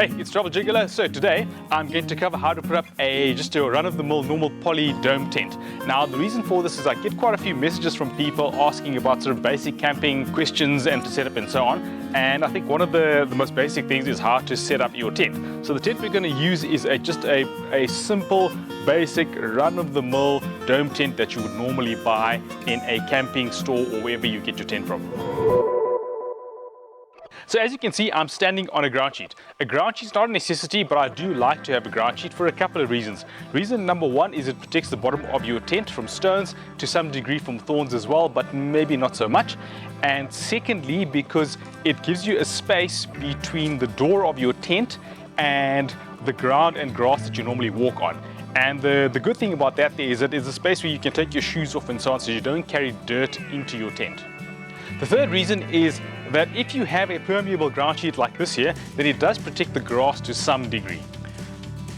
Hey, it's Travel Gigolo. So today I'm going to cover how to put up just a run-of-the-mill normal poly dome tent. Now the reason for this is I get quite a few messages from people asking about sort of basic camping questions and to set up and so on. And I think one of the most basic things is how to set up your tent. So the tent we're going to use is just a simple, basic run-of-the-mill dome tent that you would normally buy in a camping store or wherever you get your tent from. So as you can see, I'm standing on a ground sheet. A ground sheet is not a necessity, but I do like to have a ground sheet for a couple of reasons. Reason number one is it protects the bottom of your tent from stones, to some degree from thorns as well, but maybe not so much. And secondly, because it gives you a space between the door of your tent and the ground and grass that you normally walk on. And the good thing about that is that it's a space where you can take your shoes off and so on, so you don't carry dirt into your tent. The third reason is that if you have a permeable ground sheet like this here, then it does protect the grass to some degree.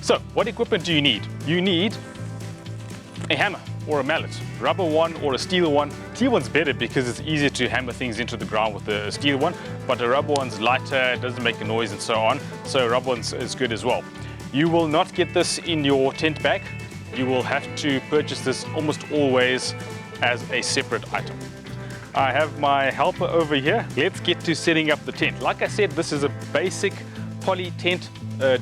So what equipment do you need? You need a hammer or a mallet, rubber one or a steel one. Steel one's better because it's easier to hammer things into the ground with a steel one, but a rubber one's lighter, it doesn't make a noise and so on, so a rubber one's is good as well. You will not get this in your tent bag. You will have to purchase this almost always as a separate item. I have my helper over here. Let's get to setting up the tent. Like I said, this is a basic poly tent,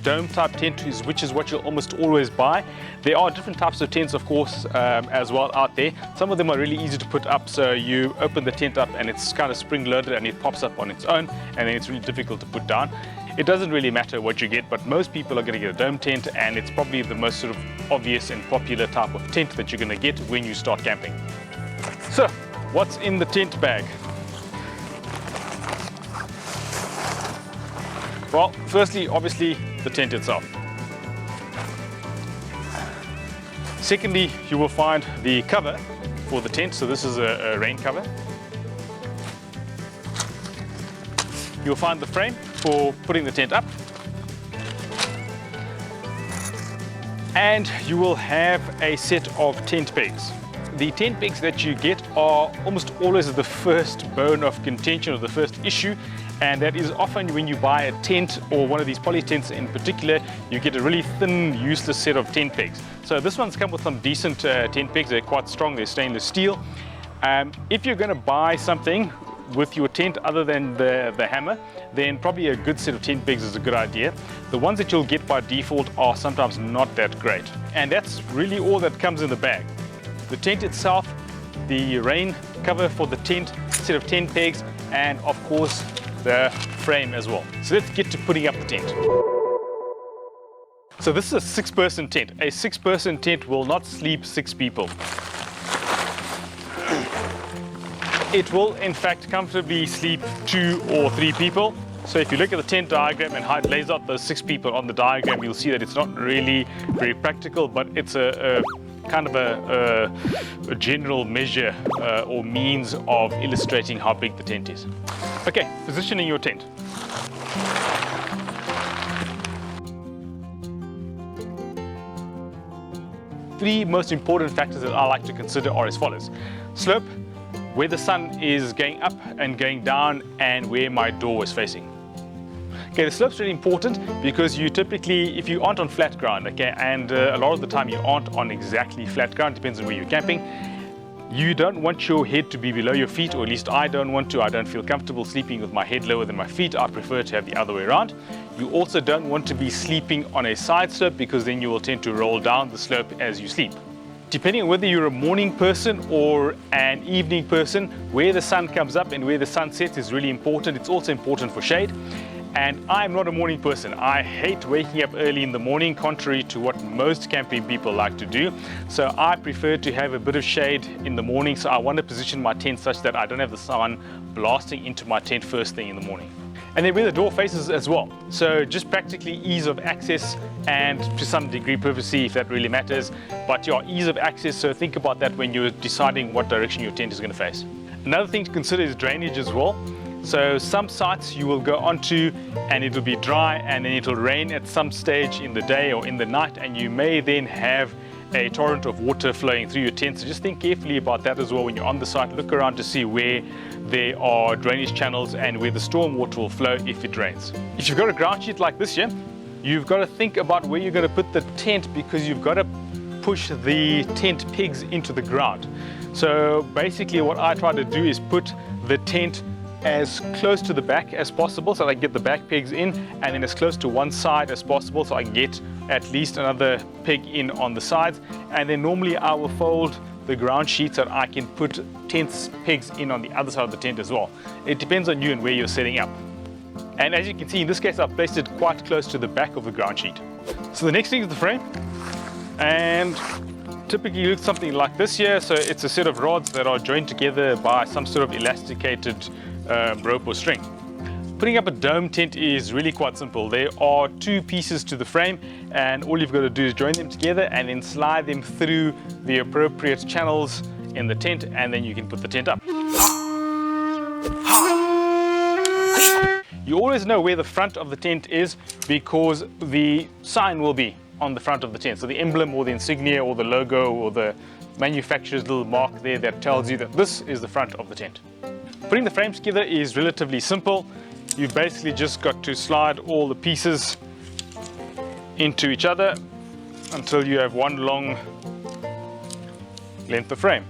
dome type tent, which is what you'll almost always buy. There are different types of tents, of course, as well out there. Some of them are really easy to put up, so you open the tent up and it's kind of spring loaded and it pops up on its own, and then it's really difficult to put down. It doesn't really matter what you get, but most people are going to get a dome tent, and it's probably the most sort of obvious and popular type of tent that you're going to get when you start camping. So, what's in the tent bag? Well, firstly, obviously, the tent itself. Secondly, you will find the cover for the tent. So this is a rain cover. You'll find the frame for putting the tent up. And you will have a set of tent pegs. The tent pegs that you get are almost always the first bone of contention or the first issue, and that is often when you buy a tent or one of these poly tents in particular, you get a really thin, useless set of tent pegs. So this one's come with some decent tent pegs. They're quite strong, they're stainless steel. If you're going to buy something with your tent other than the hammer, then probably a good set of tent pegs is a good idea. The ones that you'll get by default are sometimes not that great, and that's really all that comes in the bag. The tent itself, the rain cover for the tent, set of tent pegs, and of course the frame as well. So let's get to putting up the tent. So this is a 6-person tent. A 6-person tent will not sleep 6 people. It will in fact comfortably sleep 2 or 3 people. So if you look at the tent diagram and how it lays out those 6 people on the diagram, you'll see that it's not really very practical, but it's a kind of a general measure or means of illustrating how big the tent is. Okay, positioning your tent. Three most important factors that I like to consider are as follows: slope, where the sun is going up and going down, and where my door is facing. Okay, the slope's really important because you typically, if you aren't on flat ground, okay, and a lot of the time you aren't on exactly flat ground, depends on where you're camping, you don't want your head to be below your feet, or at least I don't want to. I don't feel comfortable sleeping with my head lower than my feet. I prefer to have the other way around. You also don't want to be sleeping on a side slope because then you will tend to roll down the slope as you sleep. Depending on whether you're a morning person or an evening person, where the sun comes up and where the sun sets is really important. It's also important for shade. And I'm not a morning person. I hate waking up early in the morning, contrary to what most camping people like to do. So I prefer to have a bit of shade in the morning. So I want to position my tent such that I don't have the sun blasting into my tent first thing in the morning. And then where the door faces as well. So just practically ease of access and to some degree privacy if that really matters. But yeah, ease of access, so think about that when you're deciding what direction your tent is going to face. Another thing to consider is drainage as well. So some sites you will go onto and it'll be dry, and then it'll rain at some stage in the day or in the night, and you may then have a torrent of water flowing through your tent. So just think carefully about that as well when you're on the site. Look around to see where there are drainage channels and where the storm water will flow if it rains. If you've got a ground sheet like this here, you've got to think about where you're going to put the tent, because you've got to push the tent pegs into the ground. So basically what I try to do is put the tent as close to the back as possible so I can get the back pegs in, and then as close to one side as possible so I can get at least another peg in on the sides. And then normally I will fold the ground sheet so that I can put tent pegs in on the other side of the tent as well. It depends on you and where you're setting up. And as you can see, in this case I've placed it quite close to the back of the ground sheet. So the next thing is the frame, and typically looks something like this here. So it's a set of rods that are joined together by some sort of elasticated rope or string. Putting up a dome tent is really quite simple. There are two pieces to the frame, and all you've got to do is join them together and then slide them through the appropriate channels in the tent, and then you can put the tent up. You always know where the front of the tent is because the sign will be on the front of the tent. So the emblem or the insignia or the logo or the manufacturer's little mark there that tells you that this is the front of the tent. Putting the frames together is relatively simple. You've basically just got to slide all the pieces into each other until you have one long length of frame.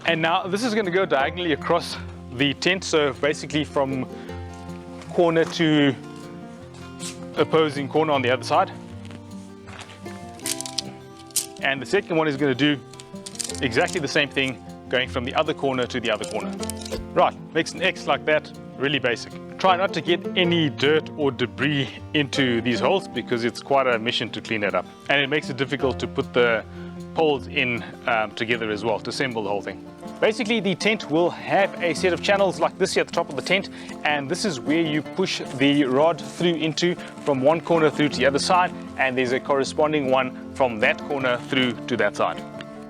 And now this is going to go diagonally across the tent, so basically from corner to opposing corner on the other side. And the second one is going to do exactly the same thing, going from the other corner to the other corner. Right, makes an X like that, really basic. Try not to get any dirt or debris into these holes because it's quite a mission to clean that up. And it makes it difficult to put the poles in together as well, to assemble the whole thing. Basically, the tent will have a set of channels like this here at the top of the tent, and this is where you push the rod through into from one corner through to the other side, and there's a corresponding one from that corner through to that side.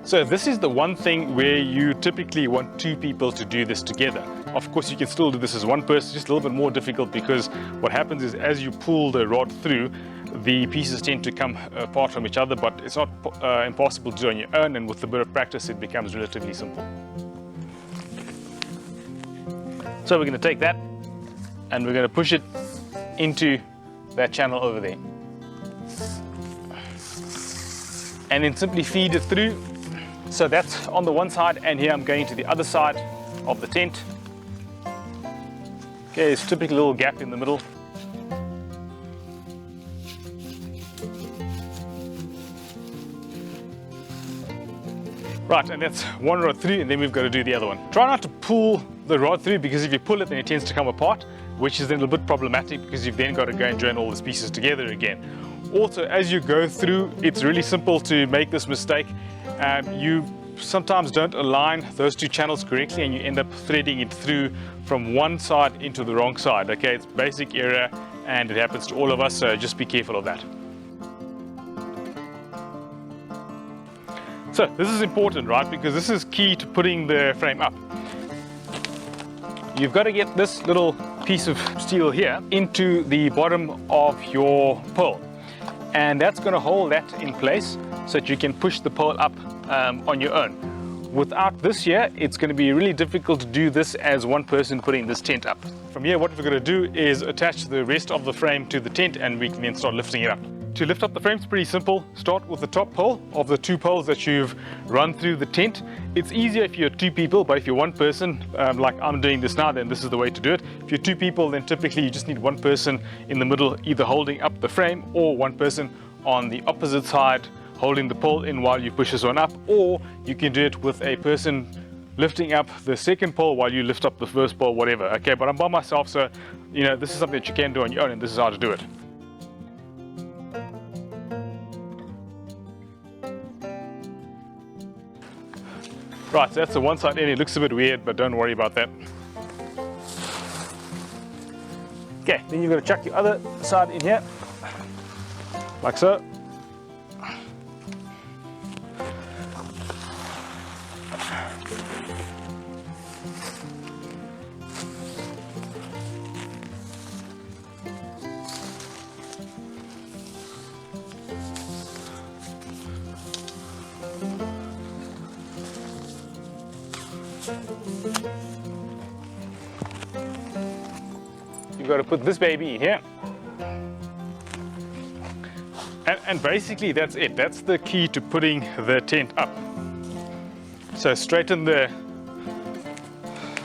So this is the one thing where you typically want two people to do this together. Of course, you can still do this as one person, just a little bit more difficult, because what happens is as you pull the rod through, the pieces tend to come apart from each other, but it's not impossible to do on your own, and with a bit of practice it becomes relatively simple. So we're going to take that and we're going to push it into that channel over there. And then simply feed it through. So that's on the one side, and here I'm going to the other side of the tent. Okay, there's typically a little gap in the middle. Right, and that's one rod through, and then we've got to do the other one. Try not to pull the rod through, because if you pull it then it tends to come apart, which is then a little bit problematic because you've then got to go and join all these pieces together again. Also, as you go through, it's really simple to make this mistake. You sometimes don't align those two channels correctly, and you end up threading it through from one side into the wrong side. Okay, it's basic error and it happens to all of us, so just be careful of that. So this is important, right? Because this is key to putting the frame up. You've got to get this little piece of steel here into the bottom of your pole. And that's going to hold that in place so that you can push the pole up on your own. Without this here, it's going to be really difficult to do this as one person putting this tent up. From here, what we're going to do is attach the rest of the frame to the tent, and we can then start lifting it up. To lift up the frame is pretty simple. Start with the top pole of the two poles that you've run through the tent. It's easier if you're two people, but if you're one person, like I'm doing this now, then this is the way to do it. If you're two people, then typically you just need one person in the middle, either holding up the frame, or one person on the opposite side holding the pole in while you push this one up, or you can do it with a person lifting up the second pole while you lift up the first pole, whatever. Okay, but I'm by myself, so you know, this is something that you can do on your own, and this is how to do it. Right, so that's the one side in. It looks a bit weird, but don't worry about that. Okay, then you've got to chuck your other side in here, like so. You've got to put this baby in here. And basically that's it. That's the key to putting the tent up. So straighten the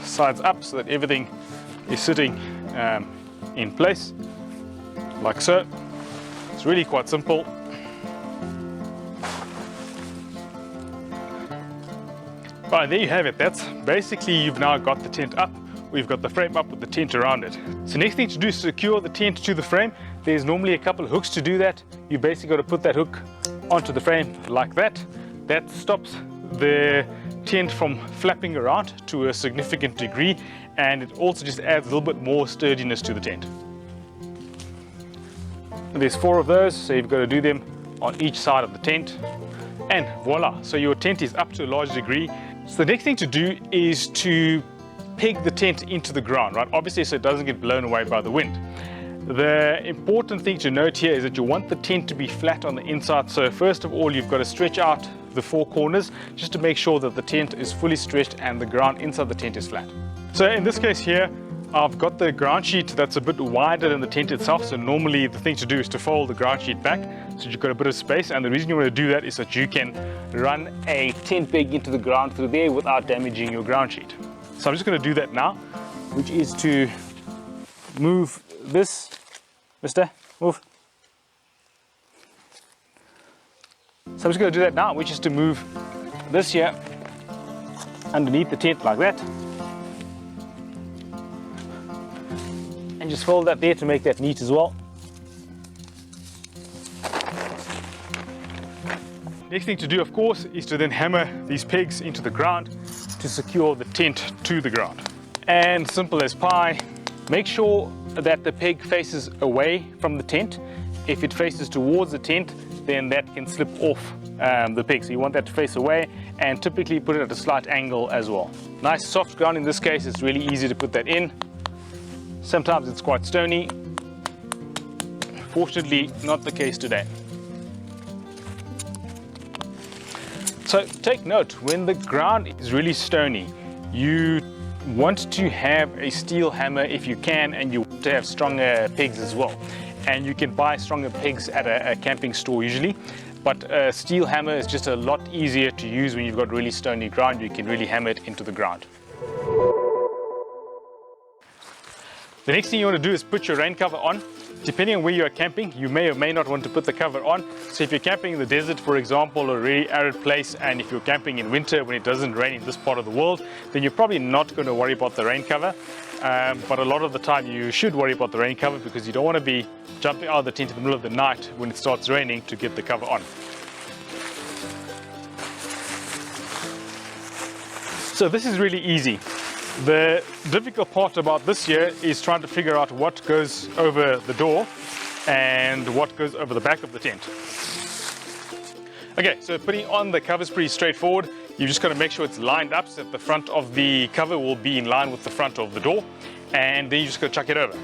sides up so that everything is sitting in place, like so. It's really quite simple. Right, there you have it. That's basically, you've now got the tent up. We've got the frame up with the tent around it. So next thing to do is secure the tent to the frame. There's normally a couple of hooks to do that. You basically got to put that hook onto the frame like that. That stops the tent from flapping around to a significant degree, and it also just adds a little bit more sturdiness to the tent. There's 4 of those, so you've got to do them on each side of the tent, and voila, so your tent is up to a large degree. So the next thing to do is to peg the tent into the ground, right? Obviously, so it doesn't get blown away by the wind. The important thing to note here is that you want the tent to be flat on the inside. So first of all, you've got to stretch out the 4 corners just to make sure that the tent is fully stretched and the ground inside the tent is flat. So in this case here, I've got the ground sheet that's a bit wider than the tent itself. So normally the thing to do is to fold the ground sheet back so you've got a bit of space. And the reason you want to do that is that you can run a tent peg into the ground through there without damaging your ground sheet. So I'm just going to do that now, which is to move this. Mister, move. So I'm just going to do that now, which is to move this here underneath the tent like that. And just fold that there to make that neat as well. Next thing to do, of course, is to then hammer these pegs into the ground to secure the tent to the ground. And simple as pie, make sure that the peg faces away from the tent. If it faces towards the tent, then that can slip off the peg. So you want that to face away, and typically put it at a slight angle as well. Nice soft ground in this case, it's really easy to put that in. Sometimes it's quite stony. Fortunately, not the case today. So take note, when the ground is really stony, you want to have a steel hammer if you can, and you want to have stronger pegs as well. And you can buy stronger pegs at a camping store usually, but a steel hammer is just a lot easier to use when you've got really stony ground. You can really hammer it into the ground. The next thing you want to do is put your rain cover on. Depending on where you are camping, you may or may not want to put the cover on. So if you're camping in the desert, for example, or a really arid place, and if you're camping in winter when it doesn't rain in this part of the world, then you're probably not going to worry about the rain cover. But a lot of the time you should worry about the rain cover, because you don't want to be jumping out of the tent in the middle of the night when it starts raining to get the cover on. So this is really easy. The difficult part about this here is trying to figure out what goes over the door and what goes over the back of the tent. Okay, so putting on the cover is pretty straightforward. You just got to make sure it's lined up so that the front of the cover will be in line with the front of the door, and then you just got to chuck it over.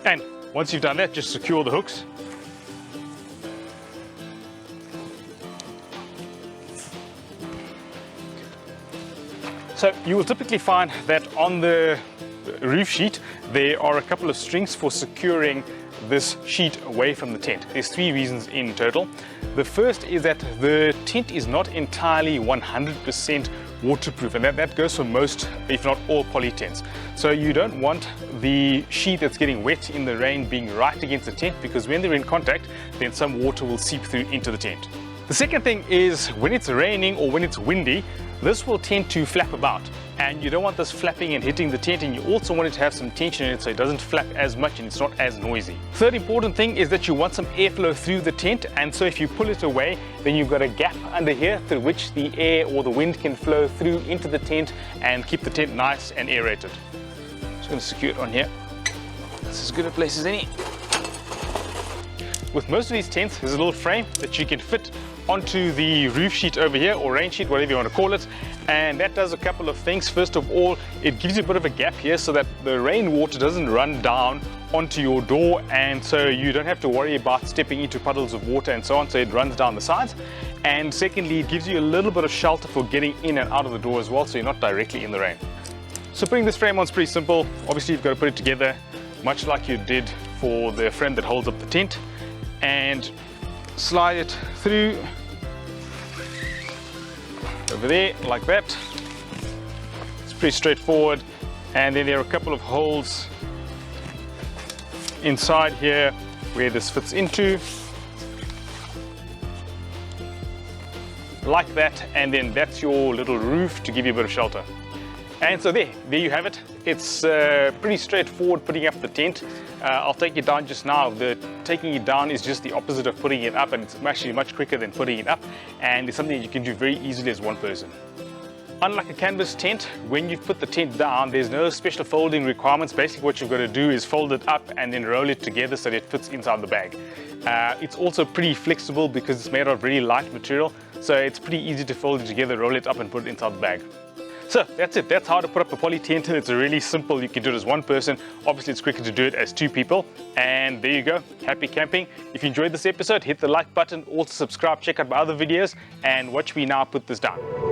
And once you've done that, just secure the hooks. So you will typically find that on the roof sheet there are a couple of strings for securing this sheet away from the tent. There's 3 reasons in total. The first is that the tent is not entirely 100% waterproof, and that goes for most, if not all, poly tents. So you don't want the sheet that's getting wet in the rain being right against the tent, because when they're in contact, then some water will seep through into the tent. The second thing is, when it's raining or when it's windy, this will tend to flap about, and you don't want this flapping and hitting the tent, and you also want it to have some tension in it so it doesn't flap as much and it's not as noisy. Third important thing is that you want some airflow through the tent, and so if you pull it away, then you've got a gap under here through which the air or the wind can flow through into the tent and keep the tent nice and aerated. Just going to secure it on here. It's as good a place as any. With most of these tents, there's a little frame that you can fit onto the roof sheet over here, or rain sheet, whatever you want to call it, and that does a couple of things. First of all, it gives you a bit of a gap here so that the rainwater doesn't run down onto your door, and so you don't have to worry about stepping into puddles of water and so on, so it runs down the sides. And secondly, it gives you a little bit of shelter for getting in and out of the door as well, so you're not directly in the rain. So putting this frame on is pretty simple. Obviously you've got to put it together much like you did for the frame that holds up the tent, and slide it through over there like that. It's pretty straightforward. And then there are a couple of holes inside here where this fits into, like that, and then that's your little roof to give you a bit of shelter. And so there you have it. It's pretty straightforward putting up the tent. I'll take it down just now. Taking it down is just the opposite of putting it up, and it's actually much quicker than putting it up, and it's something that you can do very easily as one person. Unlike a canvas tent, when you put the tent down, there's no special folding requirements. Basically what you've got to do is fold it up and then roll it together so that it fits inside the bag. It's also pretty flexible because it's made of really light material, so it's pretty easy to fold it together, roll it up and put it inside the bag. So that's it. That's how to put up a poly tent. It's really simple. You can do it as one person. Obviously it's quicker to do it as two people. And there you go. Happy camping. If you enjoyed this episode, hit the like button. Also subscribe, check out my other videos, and watch me now put this down.